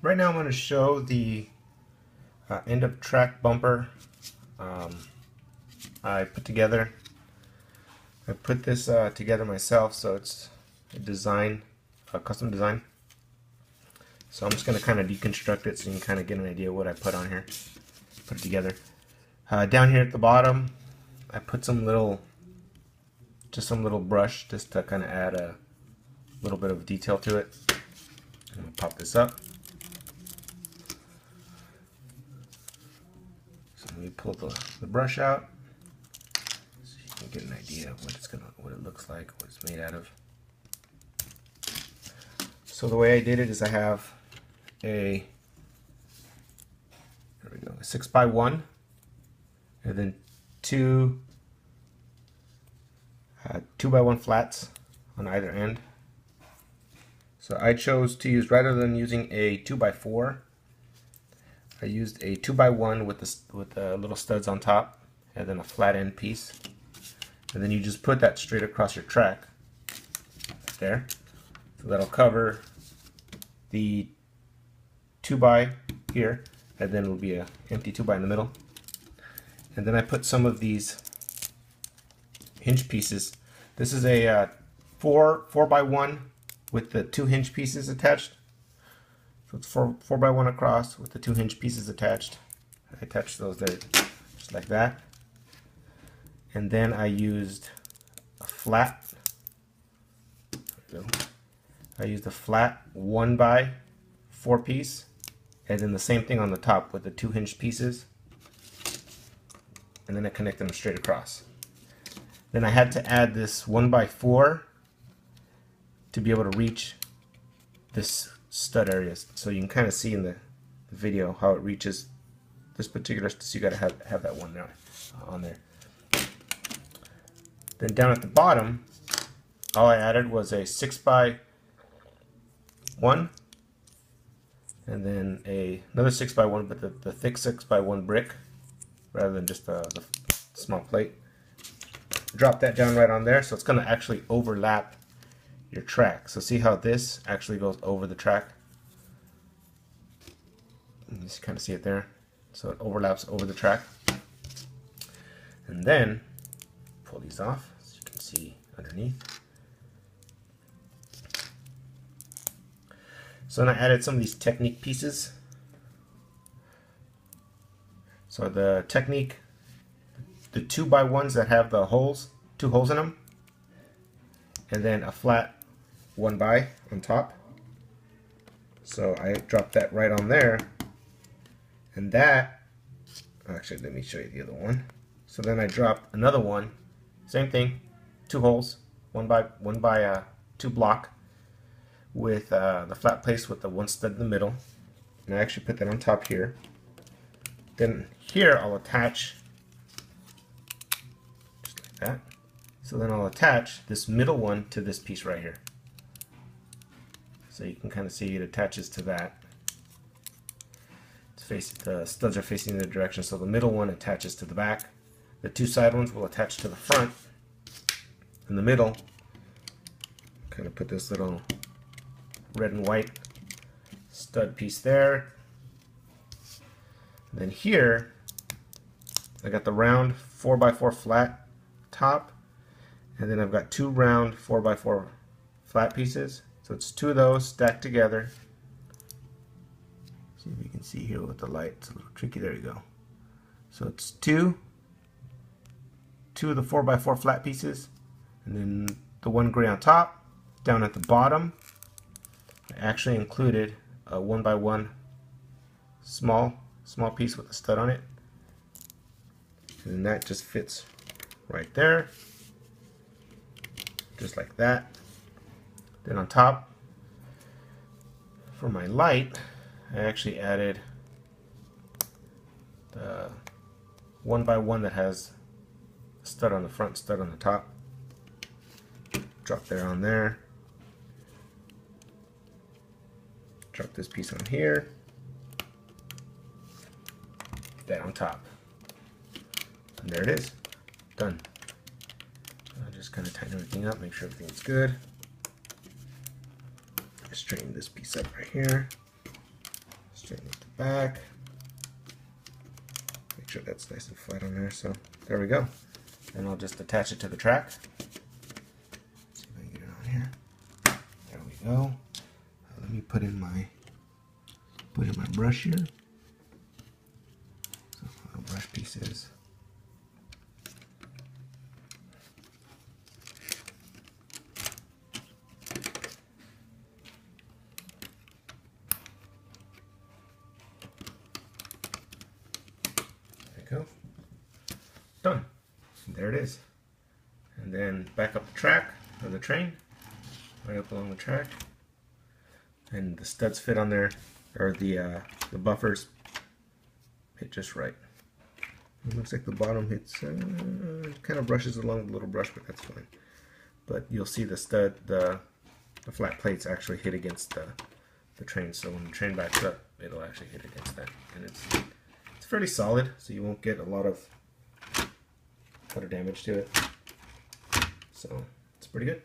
Right now I'm going to show the end of track bumper I put together. I put this together myself, so it's a custom design. So I'm just going to kind of deconstruct it so you can kind of get an idea of what I put on here. Put it together. Down here at the bottom, I put some little brush just to kind of add a little bit of detail to it. I'm going to pop this up. So let me pull the brush out so you can get an idea of what it looks like, what it's made out of. So the way I did it is I have a 6x1 and then two 2x1 flats on either end. So I chose to use, rather than using a 2x4, I used a 2x1 with the little studs on top and then a flat end piece. And then you just put that straight across your track there. So that'll cover the 2x here, and then it'll be an empty 2x in the middle. And then I put some of these hinge pieces. This is a 4x1 with the 2 hinge pieces attached. So it's 4x1 across with the 2 hinge pieces attached. I attached those there just like that. And then I used a flat. I used a flat 1x4 piece, and then the same thing on the top with the 2 hinge pieces. And then I connected them straight across. Then I had to add this 1x4 to be able to reach this stud area. So you can kind of see in the video how it reaches this particular, so you got to have that one there, on there. Then down at the bottom, all I added was a 6x1 and then another 6x1, but the thick 6x1 brick rather than just the small plate. Drop that down right on there, so it's going to actually overlap your track. So see how this actually goes over the track? You just kind of see it there. So it overlaps over the track. And then pull these off so you can see underneath. So then I added some of these Technic pieces. So the Technic, the 2x1s that have the holes, 2 holes in them, and then a flat 1x on top. So I dropped that right on there, and that, actually let me show you the other one. So then I dropped another one, same thing, 2 holes, 1x2 block with the flat place with the 1 stud in the middle, and I actually put that on top here. Then here I'll attach just like that. So then I'll attach this middle one to this piece right here. So you can kind of see it attaches to that. The studs are facing the direction, so the middle one attaches to the back. The 2 side ones will attach to the front. In the middle, kind of put this little red and white stud piece there. And then here, I got the round 4x4 flat top, and then I've got 2 round 4x4 flat pieces. So it's 2 of those stacked together. See if you can see here with the light. It's a little tricky. There you go. So it's two of the 4x4 flat pieces, and then the 1 gray on top. Down at the bottom, I actually included a 1x1 small piece with a stud on it, and then that just fits right there, just like that. Then on top, for my light, I actually added the 1x1 that has a stud on the front, stud on the top. Drop there on there. Drop this piece on here. That on top. And there it is. Done. I'll just kind of tighten everything up, make sure everything's good. Straighten this piece up right here. Straighten out the back. Make sure that's nice and flat on there. So there we go. And I'll just attach it to the track. See if I can get it on here. There we go. Let me put in my brush here. So my brush pieces. Go. Done. And there it is. And then back up the track of the train, right up along the track, and the studs fit on there, or the buffers hit just right. It looks like the bottom hits, kind of brushes along the little brush, but that's fine. But you'll see the stud, the flat plates actually hit against the train. So when the train backs up, it'll actually hit against that, and it's fairly solid, so you won't get a lot of water damage to it. So it's pretty good.